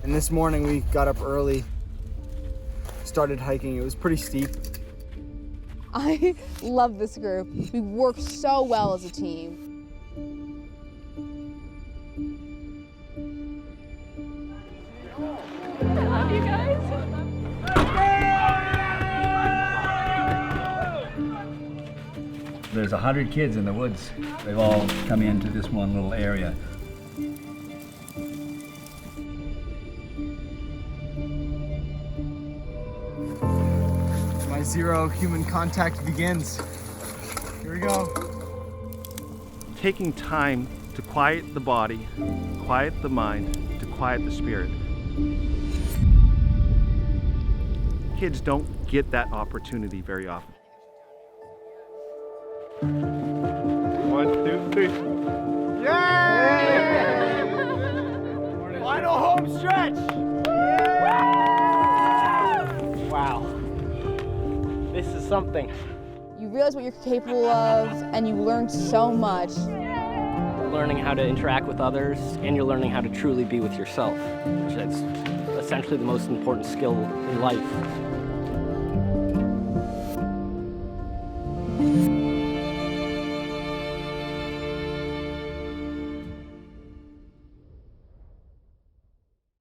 And this morning we got up early, started hiking. It was pretty steep. I love this group. We work so well as a team. I love you guys. There's 100 kids in the woods. They've all come into this one little area. My zero human contact begins. Here we go. Taking time to quiet the body, quiet the mind, to quiet the spirit. Kids don't get that opportunity very often. 1, 2, 3. Yay! Final home stretch! Wow. This is something. You realize what you're capable of, and you learn so much. You're learning how to interact with others, and you're learning how to truly be with yourself, which is essentially the most important skill in life.